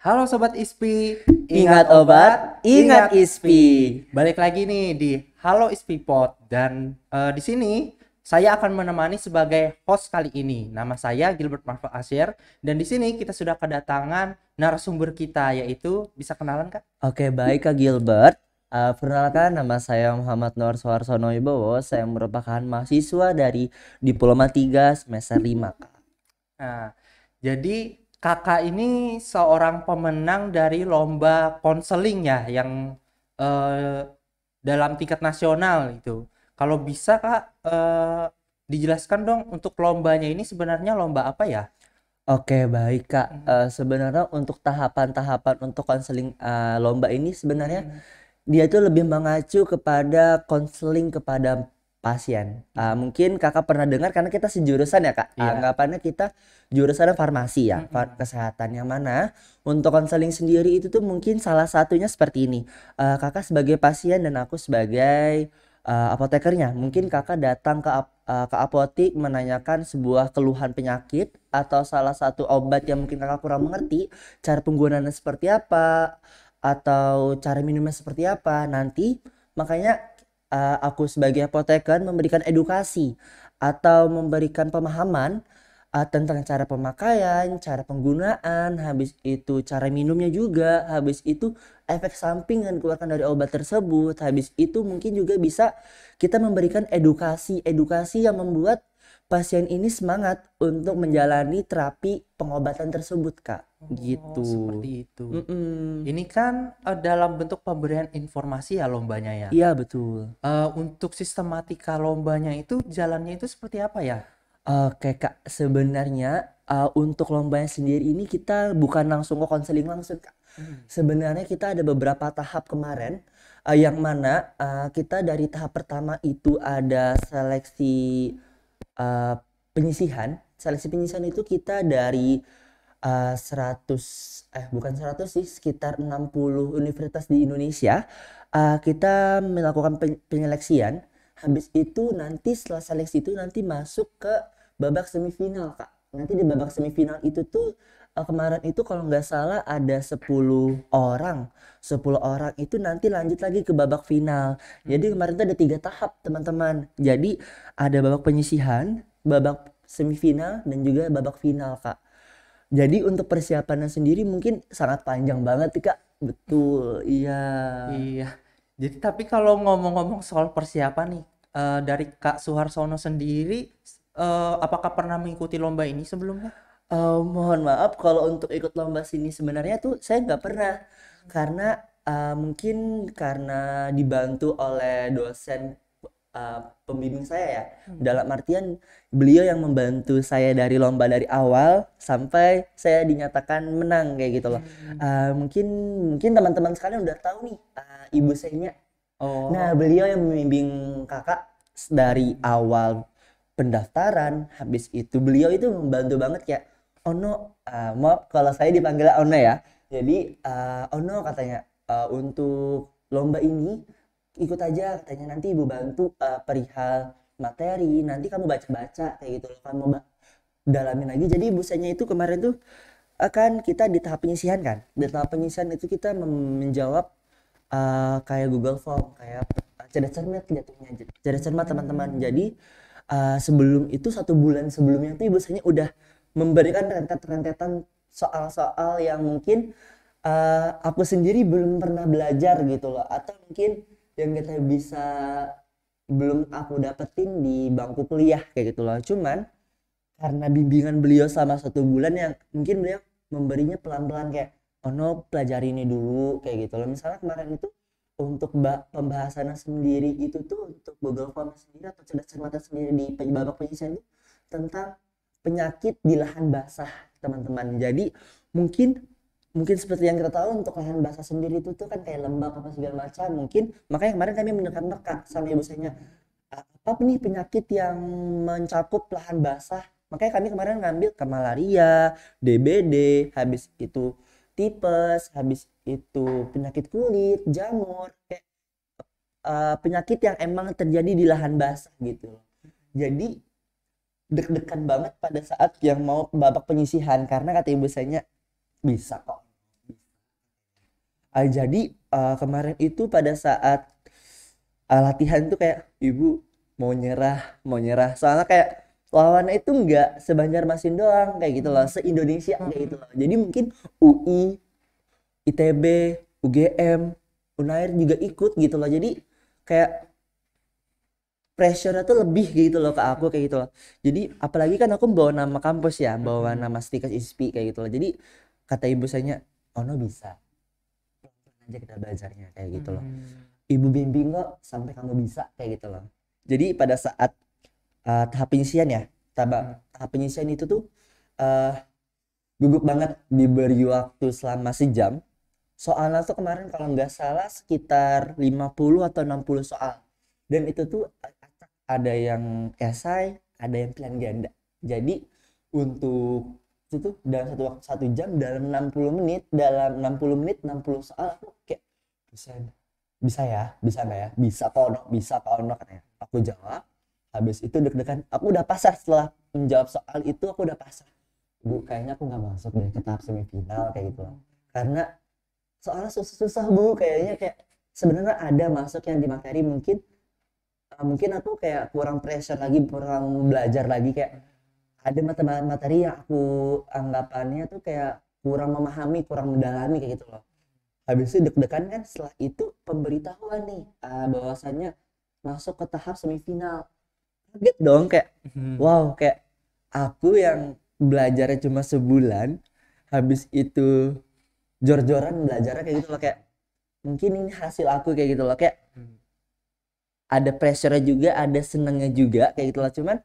Halo Sobat ISPI, Ingat obat, ingat ISPI. Balik lagi nih di Halo ISPI Pod dan di sini saya akan menemani sebagai host kali ini. Nama saya Gilbert Marfa Asyir dan di sini kita sudah kedatangan narasumber kita yaitu bisa kenalan Kak? Oke, baik Kak Gilbert. Perkenalkan, nama saya Muhammad Nur Suharsono Wibowo. Saya merupakan mahasiswa dari Diploma 3 semester 5, Kak. Nah, jadi kakak ini seorang pemenang dari lomba konseling ya yang eh, dalam tingkat nasional itu. Kalau bisa kak dijelaskan dong untuk lombanya ini sebenarnya lomba apa ya? Oke, baik Kak. Mhm, Sebenarnya untuk tahapan-tahapan untuk konseling lomba ini sebenarnya mhm, dia itu lebih mengacu kepada konseling kepada pasien. mhm. Mungkin Kakak pernah dengar karena kita sejurusan ya Kak. Iya. Anggapannya kita jurusan farmasi ya, Mhm, kesehatan. Yang mana untuk konseling sendiri itu tuh mungkin salah satunya seperti ini. Kakak sebagai pasien dan aku sebagai apotekernya. Mungkin mhm, Kakak datang ke apotik menanyakan sebuah keluhan penyakit atau salah satu obat yang mungkin Kakak kurang mengerti, cara penggunaannya seperti apa, atau cara minumnya seperti apa nanti. Makanya aku sebagai apoteker memberikan edukasi atau memberikan pemahaman tentang cara pemakaian, cara penggunaan, habis itu cara minumnya juga, habis itu efek samping yang dikeluarkan dari obat tersebut, habis itu mungkin juga bisa kita memberikan edukasi-edukasi yang membuat pasien ini semangat untuk menjalani terapi pengobatan tersebut, Kak. oh Gitu. seperti itu. Mm-mm. Ini kan dalam bentuk pemberian informasi ya lombanya ya. Iya, betul. Untuk sistematika lombanya itu jalannya itu seperti apa ya? Oke Kak, sebenarnya untuk lombanya sendiri ini kita bukan langsung ke konseling langsung Kak. Hmm. Sebenarnya kita ada beberapa tahap kemarin, yang mana kita dari tahap pertama itu ada seleksi uh, penyisihan. Seleksi penyisihan itu kita dari 100, bukan 100 sih, sekitar 60 universitas di Indonesia. Kita melakukan penyeleksian. Habis itu nanti setelah seleksi itu nanti masuk ke babak semifinal, Kak. Nanti di babak semifinal itu tuh kemarin itu kalau nggak salah ada 10 orang. 10 orang itu nanti lanjut lagi ke babak final. Jadi Hmm. kemarin tuh ada 3 tahap, teman-teman. Jadi ada babak penyisihan, babak semifinal, dan juga babak final, Kak. Jadi untuk persiapannya sendiri mungkin sangat panjang banget nih, Kak. Betul, iya. Iya. Jadi tapi kalau ngomong-ngomong soal persiapan nih, dari Kak Suharsono sendiri, apakah pernah mengikuti lomba ini sebelumnya? Mohon maaf kalau untuk ikut lomba sini sebenarnya tuh saya nggak pernah. Karena mungkin karena dibantu oleh dosen pembimbing saya ya. Hmm. Dalam artian beliau yang membantu saya dari lomba dari awal sampai saya dinyatakan menang kayak gitu loh. Hmm. Mungkin mungkin teman-teman sekalian udah tahu nih, Ibu Senya. Nah, Oh. beliau yang membimbing Kakak dari Hmm. awal pendaftaran, habis itu beliau itu membantu banget kayak Ono, maaf kalau saya dipanggil Ono ya. Jadi Ono katanya, untuk lomba ini ikut aja katanya, nanti ibu bantu perihal materi, nanti kamu baca-baca kayak gitu loh, kamu dalamin lagi. Jadi ibu saya itu kemarin tuh akan kita di tahap penyisihan kan. Di tahap penyisihan itu kita menjawab kayak Google Form, kayak cerdas cermat jatuhnya, cerdas cermat teman-teman. Hmm. Jadi sebelum itu 1 bulan sebelumnya tuh ibu saya udah memberikan rentet-rentetan soal-soal yang mungkin aku sendiri belum pernah belajar gitu loh, atau mungkin yang kita bisa belum aku dapetin di bangku kuliah kayak gitu loh. Cuman karena bimbingan beliau selama 1 bulan yang mungkin beliau memberinya pelan-pelan kayak, oh no, pelajari ini dulu kayak gitu loh. Misalnya kemarin itu untuk pembahasannya sendiri itu tuh untuk Google Form sendiri atau cerdas cermata sendiri di babak penyisian itu tentang penyakit di lahan basah, teman-teman. Jadi mungkin mungkin seperti yang kita tahu untuk lahan basah sendiri itu tuh kan kayak lembab apa segala macam. Mungkin makanya kemarin kami menekan-nekan sama ibu saya, apa nih penyakit yang mencakup lahan basah. Makanya kami kemarin ngambil ke malaria, DBD, habis itu tipes, habis itu penyakit kulit, jamur, kayak penyakit yang emang terjadi di lahan basah gitu. Jadi deg-degan banget pada saat yang mau babak penyisihan karena kata ibu saya bisa kok. Jadi kemarin itu pada saat latihan tuh kayak ibu mau nyerah soalnya kayak lawannya itu nggak seBanjarmasin doang kayak gitu loh, se-Indonesia kayak gitu loh. Jadi mungkin UI, ITB, UGM, Unair juga ikut gitu loh. Jadi kayak pressure-nya tuh lebih gitu loh ke aku kayak gitu loh. Jadi apalagi kan aku bawa nama kampus ya, bawa nama Stikers ISPI kayak gitu loh. Jadi kata ibu saya, Ono bisa, pelan aja kita belajarnya kayak gitu loh. Ibu bimbing kok sampai kamu bisa kayak gitu loh. Jadi pada saat tahap penyisian ya, tahap penyisian itu tuh uh, gugup banget, diberi waktu selama sejam. Soalnya tuh kemarin kalau nggak salah sekitar 50 atau 60 soal. Dan itu tuh ada yang esai, ada yang pilihan ganda. Jadi untuk itu tuh dalam satu waktu 1 jam, dalam 60 menit 60 soal aku kayak bisa bisa ya, bisa nggak ya, bisa kok Ono katanya. Aku jawab, habis itu deg-degan, aku udah pasrah setelah menjawab soal itu, aku udah pasrah. Bu, kayaknya aku nggak masuk deh ke tahap semifinal kayak gitu loh. Karena soalnya susah-susah Bu, kayaknya kayak sebenarnya ada masuk yang di materi mungkin mungkin aku kayak kurang pressure lagi, kurang belajar lagi, kayak ada materi yang aku anggapannya tuh kayak kurang memahami, kurang mendalami kayak gitu loh. Habis itu deg-degan kan, setelah itu pemberitahuan nih bahwasannya masuk ke tahap semifinal. Kaget dong kayak wow, kayak aku yang belajarnya cuma sebulan, habis itu jor-joran belajarnya kayak gitu loh, kayak mungkin ini hasil aku kayak gitu loh, kayak ada pressure juga, ada senengnya juga kayak gitu loh. Cuman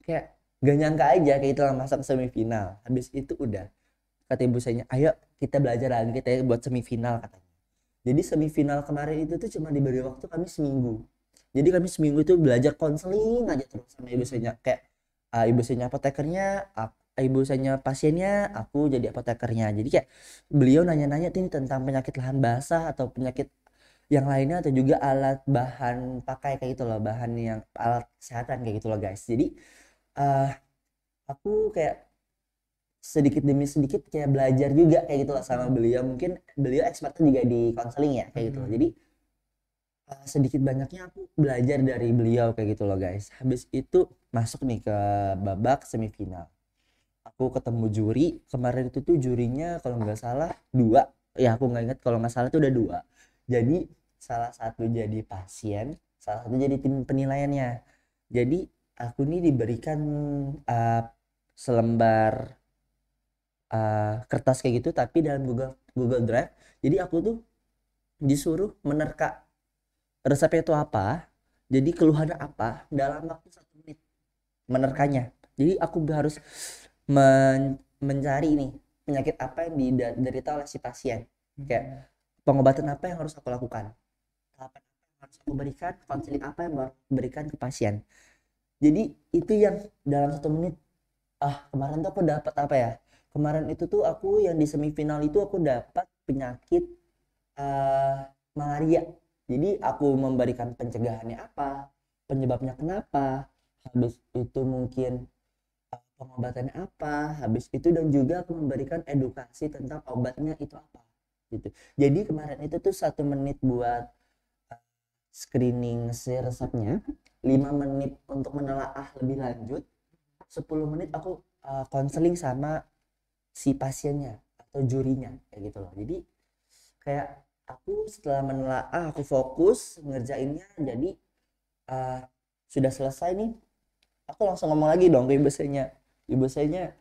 kayak gak nyangka aja kayak gitu loh masuk semifinal. Habis itu udah kata ibu saya, ayo kita belajar lagi kita buat semifinal katanya. Jadi semifinal kemarin itu tuh cuma diberi waktu kami seminggu. Jadi kami seminggu itu belajar konseling aja terus sama ibu saya, kayak ibu saya apotekernya, ibu saya pasiennya, aku jadi apotekernya. Jadi kayak beliau nanya-nanya ini tentang penyakit lahan basah atau penyakit yang lainnya, atau juga alat bahan pakai kayak gitu loh, bahan yang alat kesehatan kayak gitu loh guys. Jadi uh, aku kayak sedikit demi sedikit kayak belajar juga kayak gitu loh sama beliau. Mungkin beliau expertnya juga di konseling ya kayak gitu loh. Jadi sedikit banyaknya aku belajar dari beliau kayak gitu loh guys. Habis itu masuk nih ke babak semifinal. Aku ketemu juri kemarin itu tuh, jurinya kalau nggak salah dua ya, aku nggak ingat, kalau nggak salah tuh udah dua. Jadi salah satu jadi pasien, salah satu jadi tim penilaiannya. Jadi aku nih diberikan uh, selembar kertas kayak gitu tapi dalam Google Google Drive. Jadi aku tuh disuruh menerka resepnya itu apa, jadi keluhannya apa, dalam waktu 1 menit menerkanya. Jadi aku harus mencari nih penyakit apa yang diderita oleh si pasien, kayak pengobatan apa yang harus aku lakukan, tahapan apa yang harus aku berikan, konseling apa yang harus aku berikan ke pasien. Jadi itu yang dalam 1 menit. Kemarin tuh aku dapat apa ya, kemarin itu tuh aku yang di semifinal itu aku dapat penyakit malaria. Jadi aku memberikan pencegahannya apa, penyebabnya kenapa, habis itu mungkin pengobatannya apa, habis itu dan juga aku memberikan edukasi tentang obatnya itu apa gitu. Jadi kemarin itu tuh 1 menit buat screening si resepnya, 5 menit untuk menelaah lebih lanjut, 10 menit aku konseling sama si pasiennya atau jurinya kayak gitu loh. Jadi kayak aku setelah menelaah, aku fokus ngerjainnya. Jadi sudah selesai nih, aku langsung ngomong lagi dong ke ibu saya,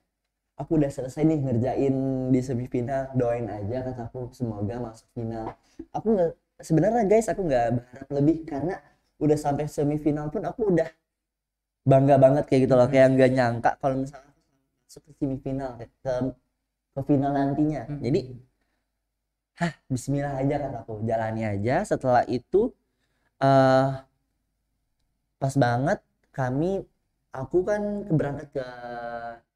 aku udah selesai nih ngerjain di semifinal, doain aja kataku semoga masuk final. Aku nggak, sebenarnya guys aku nggak berharap lebih, karena udah sampai semifinal pun aku udah bangga banget kayak gitu loh, kayak nggak nyangka kalau misalnya aku masuk ke semifinal, ke final nantinya. Jadi Bismillah aja kataku, jalani aja. Setelah itu uh, pas banget aku kan berangkat ke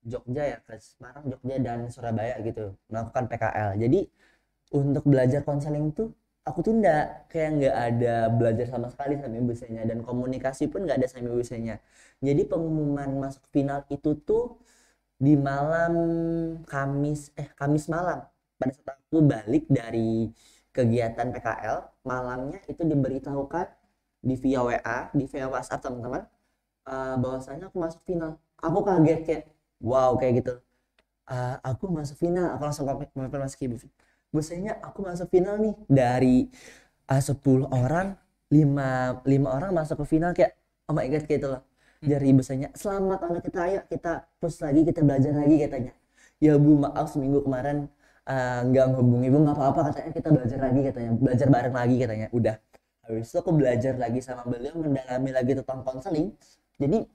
Jogja ya, ke Semarang, Jogja dan Surabaya gitu, melakukan PKL. Jadi untuk belajar konseling tuh aku tuh nggak ada belajar sama sekali sama ibu saya, dan komunikasi pun nggak ada sama ibu saya. Jadi pengumuman masuk final itu tuh di malam Kamis malam, pada saat aku balik dari kegiatan PKL malamnya itu diberitahukan di via WA, di via WhatsApp teman-teman, bahwasanya aku masuk final. Aku kaget kayak wow kayak gitu. Aku masuk final, aku langsung konfirmasi ke ibu. Biasanya aku masuk final nih dari 10 orang, 5 orang masuk ke final kayak oh my god kayak gitu loh. Dari ibu saya, selamat anak kita, ayo kita push lagi, kita belajar lagi katanya. Ya bu, maaf seminggu kemarin nggak ngehubungi bu, nggak apa-apa katanya, kita belajar lagi katanya, belajar bareng lagi katanya. Udah, habis itu aku belajar lagi sama beliau, mendalami lagi tentang konseling. Jadi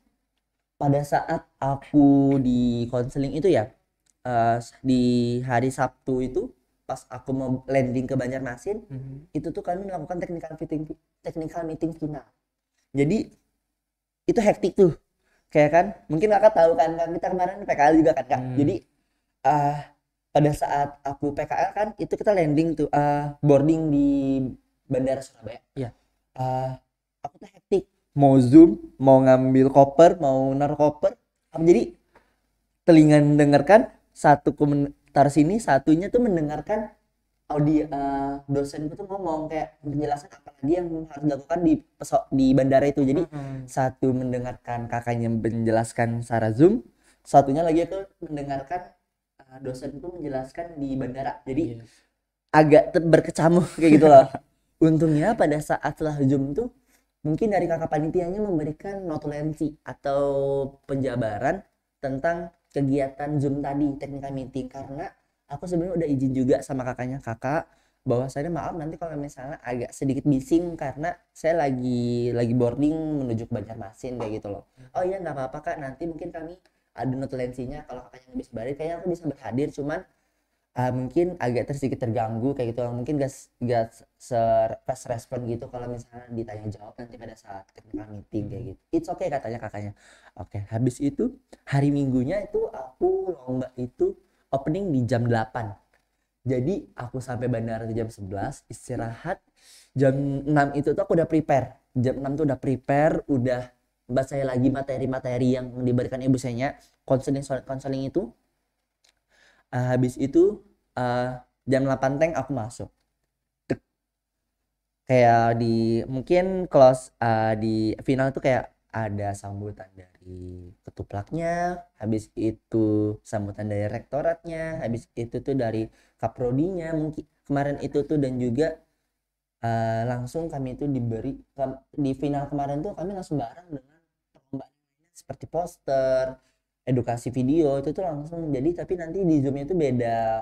pada saat aku di konseling itu ya, di hari Sabtu itu pas aku mau landing ke Banjarmasin, itu tuh kami melakukan technical meeting final. Jadi itu hektik tuh, kayak kan mungkin kakak tahu kan kita kemarin PKL juga kan kak. Jadi pada saat aku PKL kan itu kita landing tuh, boarding di Bandara Surabaya. Iya. Aku tuh hektik, mau zoom, mau ngambil koper, mau naruh koper. Jadi telinga mendengarkan, satu komentar sini, satunya tuh mendengarkan audio dosen itu ngomong kayak menjelaskan apa lagi yang harus dilakukan di bandara itu. Jadi satu mendengarkan kakaknya menjelaskan secara zoom, satunya lagi itu mendengarkan dosen itu menjelaskan di bandara. Jadi agak berkecamuk kayak gitu loh. Untungnya pada saat setelah zoom tuh mungkin dari kakak panitianya memberikan notulensi atau penjabaran tentang kegiatan zoom tadi, technical meeting, karena aku sebenarnya udah izin juga sama kakaknya, kakak bahwa saya maaf nanti kalau misalnya agak sedikit bising karena saya lagi boarding menuju ke Banjarmasin kayak gitu loh. Oh iya nggak apa-apa kak, nanti mungkin kami ada notulensinya, kalau kakaknya nggak bisa balik kayaknya aku bisa berhadir, cuman mungkin agak sedikit terganggu kayak gitu, mungkin gak fast respon gitu kalau misalnya ditanya jawab nanti pada saat technical meeting kayak gitu. It's okay katanya kakaknya. Oke, habis itu hari Minggunya itu aku lomba itu opening di jam 8. Jadi aku sampai bandara di jam 11, istirahat. Jam 6 itu tuh aku udah prepare. Jam 6 tuh udah prepare, udah baca saya lagi materi-materi yang diberikan ibu saya, konseling itu. Habis itu jam 8 tank aku masuk. Kayak di mungkin close di final tuh kayak ada sambutan dari ketuplaknya, habis itu sambutan dari rektoratnya, habis itu tuh dari kaprodinya mungkin kemarin itu tuh, dan juga langsung kami itu diberi di final kemarin tuh kami langsung bareng dengan perlombaan seperti poster, edukasi video itu tuh langsung. Jadi tapi nanti di zoomnya itu beda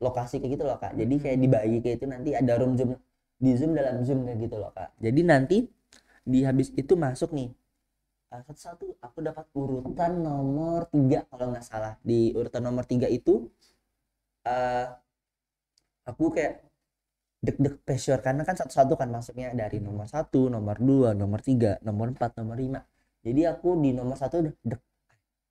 lokasi kayak gitu loh kak. Jadi kayak dibagi kayak itu, nanti ada room zoom di zoom dalam zoom kayak gitu loh kak. Jadi nanti di habis itu masuk nih satu-satu aku dapat urutan nomor 3 kalau nggak salah. Di urutan nomor 3 itu aku kayak deg-deg pressure karena kan satu-satu kan masuknya dari nomor 1, nomor 2, nomor 3, nomor 4, nomor 5. Jadi aku di nomor 1 udah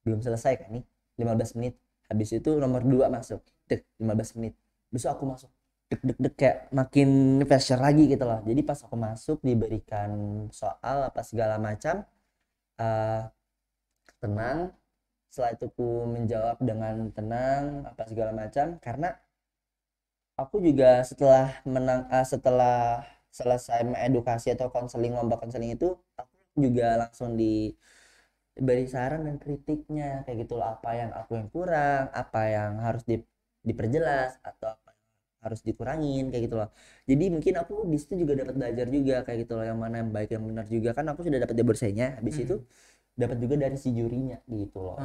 belum selesai kan nih 15 menit. Habis itu nomor 2 masuk 15 menit. Besok aku masuk deg-deg kayak makin pressure lagi gitu loh. Jadi pas aku masuk diberikan soal apa segala macam, tenang. Setelah itu aku menjawab dengan tenang apa segala macam, karena aku juga setelah selesai mengedukasi atau lomba konseling itu, aku juga langsung diberi saran dan kritiknya kayak gitu loh, apa yang kurang, apa yang harus diperjelas atau apa yang harus dikurangin kayak gitu loh. Jadi mungkin aku di situ juga dapat belajar juga kayak gitu loh, yang mana yang baik yang benar juga kan aku sudah dapat di bursanya. Habis itu dapat juga dari si jurinya gitu loh.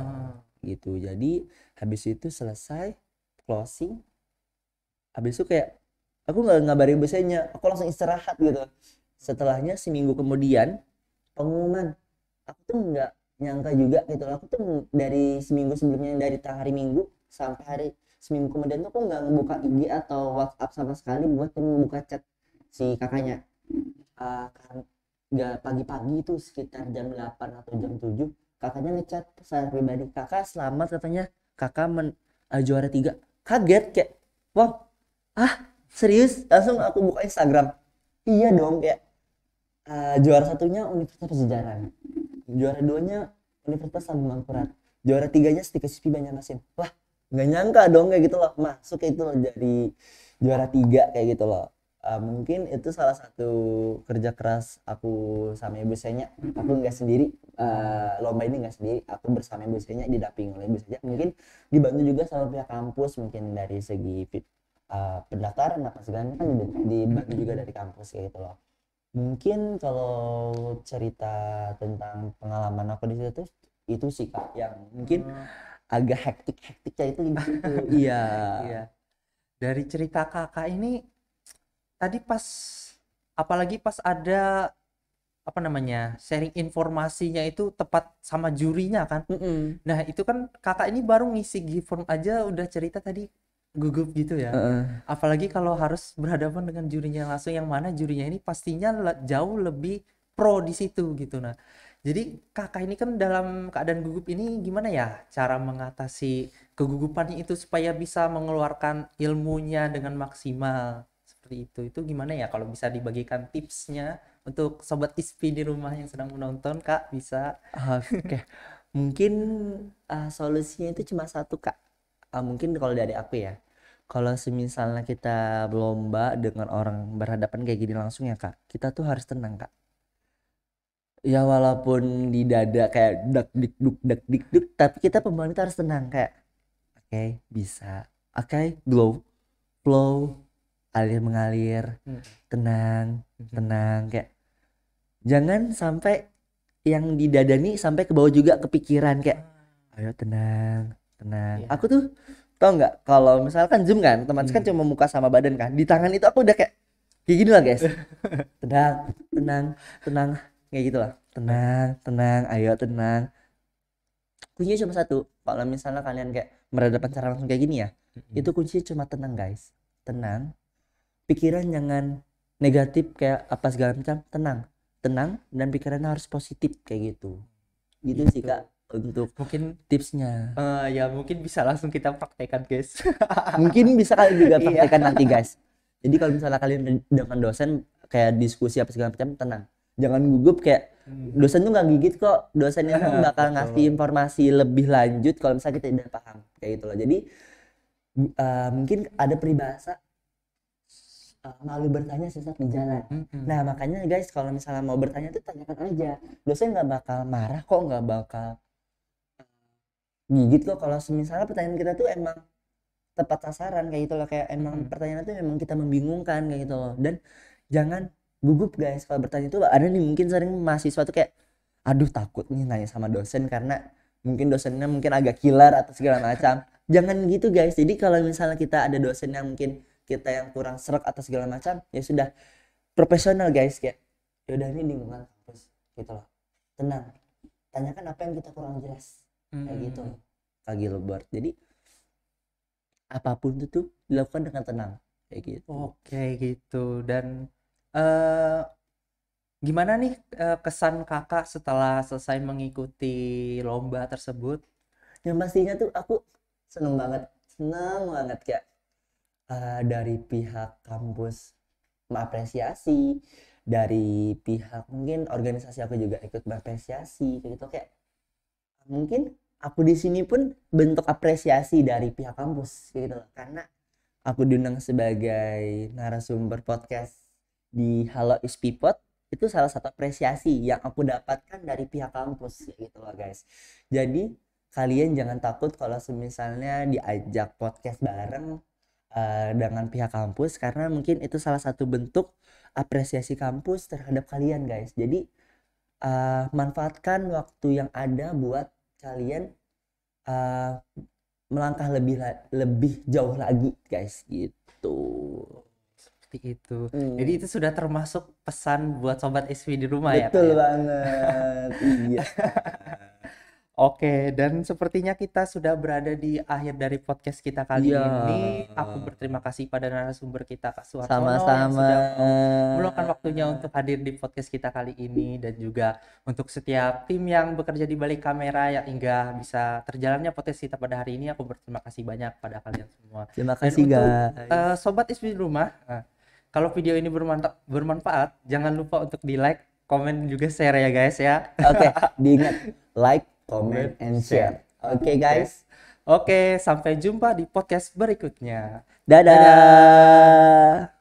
Gitu. Jadi habis itu selesai closing, habis itu kayak aku nggak ngabarin biasanya, aku langsung istirahat gitu. Setelahnya seminggu kemudian pengumuman, aku tuh nggak nyangka juga gitu. Aku tuh dari seminggu sebelumnya, dari hari Minggu sampai hari seminggu kemudian tuh aku nggak ngebuka IG atau WhatsApp sama sekali buat membuka chat si kakaknya. Kan nggak, pagi-pagi itu sekitar jam 8 atau jam 7 kakaknya ngechat saya pribadi, kakak selamat katanya, kakak juara 3. Kaget kayak wow, serius? Langsung aku buka Instagram, iya dong, kayak juara satunya Universitas Pajajaran, juara 2-nya Universitas Lambung Mangkurat, juara 3-nya Stikespi Banjarmasin. Wah nggak nyangka dong kayak gitu loh, masuk itu loh jadi juara 3 kayak gitu loh. Mungkin itu salah satu kerja keras aku sama ibu saya. Aku nggak sendiri, lomba ini nggak sendiri, aku bersama ibu saya, didampingi oleh ibu saya, mungkin dibantu juga sama pihak kampus, mungkin dari segi pendaftaran apa segala kan dibantu juga dari kampus kayak gitu loh. Mungkin kalau cerita tentang pengalaman aku di situ tuh, itu sih Kak yang mungkin agak hektiknya itu di situ. Iya. Iya. Dari cerita kakak ini tadi pas, apalagi pas ada apa namanya, sharing informasinya itu tepat sama jurinya kan. Mm-mm. Nah itu kan kakak ini baru ngisi G-form aja udah cerita tadi gugup gitu ya. Heeh. Apalagi kalau harus berhadapan dengan jurinya langsung, yang mana jurinya ini pastinya jauh lebih pro di situ gitu. Nah jadi kakak ini kan dalam keadaan gugup ini gimana ya cara mengatasi kegugupannya itu supaya bisa mengeluarkan ilmunya dengan maksimal seperti itu gimana ya, kalau bisa dibagikan tipsnya untuk sobat ISPI di rumah yang sedang menonton, Kak, bisa. Oke. Mungkin solusinya itu cuma satu Kak. Mungkin kalau dari aku ya. Kalau semisalnya kita berlomba dengan orang berhadapan kayak gini langsung ya Kak, kita tuh harus tenang Kak. Ya walaupun di dada kayak dak dik duk, tapi kita pembantu harus tenang kayak oke, bisa. Oke, flow, alir mengalir, Hmm. tenang, tenang kayak jangan sampai yang di dada nih sampai ke bawah juga kepikiran kayak ayo tenang, tenang. Iya. Aku tuh tau nggak kalau misalkan zoom kan, teman kan cuma muka sama badan kan, di tangan itu aku udah kayak gini lah guys. Tenang, tenang, tenang, kayak gitu lah. Tenang, tenang, ayo tenang. Kuncinya cuma satu. Kalau misalnya kalian kayak berhadapan secara langsung kayak gini ya, itu kuncinya cuma tenang guys. Tenang. Pikiran jangan negatif kayak apa segala macam. Tenang, tenang, dan pikirannya harus positif kayak gitu. Gitu sih Gitu. Kak untuk Mungkin tipsnya. ya mungkin bisa langsung kita praktekkan, guys. Mungkin bisa kalian juga Iya. praktekkan nanti guys. Jadi kalau misalnya kalian dengan dosen kayak diskusi apa segala macam, tenang, jangan gugup kayak dosen tuh nggak gigit kok, dosen itu bakal Betul. ngasih informasi lebih lanjut kalau misalnya kita tidak paham kayak gitu loh. Jadi mungkin ada peribahasa malu bertanya sesat di jalan. Nah makanya guys kalau misalnya mau bertanya tuh tanyakan aja, dosen nggak bakal marah kok, nggak bakal gigit kok kalau misalnya pertanyaan kita tuh emang tepat sasaran kayak gitu loh, kayak emang pertanyaan itu emang kita membingungkan kayak gitu loh. Dan jangan gugup guys kalau bertanya itu. Ada nih mungkin sering mahasiswa tuh kayak aduh takut nih nanya sama dosen karena mungkin dosennya mungkin agak killer atau segala macam. Jangan gitu guys. Jadi kalau misalnya kita ada dosen yang mungkin kita yang kurang serak atau segala macam, ya sudah profesional guys, kayak yaudah ini lingkungan kampus gitu loh, tenang, tanyakan apa yang kita kurang jelas kayak gitu Kak Gilbert. Jadi apapun itu tuh dilakukan dengan tenang kayak gitu. Oke gitu. Dan eh gimana nih kesan kakak setelah selesai mengikuti lomba tersebut? Yang pastinya tuh aku seneng banget kayak dari pihak kampus mengapresiasi, dari pihak mungkin organisasi aku juga ikut mengapresiasi kayak gitu, kayak mungkin aku di sini pun bentuk apresiasi dari pihak kampus kayak gitu loh, karena aku diundang sebagai narasumber podcast di Halo Ispipot. Itu salah satu apresiasi yang aku dapatkan dari pihak kampus gitu loh guys. Jadi kalian jangan takut kalau misalnya diajak podcast bareng dengan pihak kampus, karena mungkin itu salah satu bentuk apresiasi kampus terhadap kalian guys. Jadi manfaatkan waktu yang ada buat kalian melangkah lebih jauh lagi guys gitu. Seperti itu. Jadi itu sudah termasuk pesan buat sobat SV di rumah ya, Kak, Betul ya? banget. Iya. Oke, dan sepertinya kita sudah berada di akhir dari podcast kita kali Iya. ini. Aku berterima kasih pada narasumber kita, Kak Suhartono, yang Sama-sama. sudah mau meluangkan waktunya untuk hadir di podcast kita kali ini, dan juga untuk setiap tim yang bekerja di balik kamera yang hingga bisa terjalannya podcast kita pada hari ini. Aku berterima kasih banyak pada kalian semua. Terima Dan kasih untuk guys. sobat ISPI di rumah, kalau video ini bermanfaat, jangan lupa untuk di like, komen, juga share ya guys ya. Oke, diingat like, comment, and share. Oke guys. Oke, sampai jumpa di podcast berikutnya. Dadah. Dadah.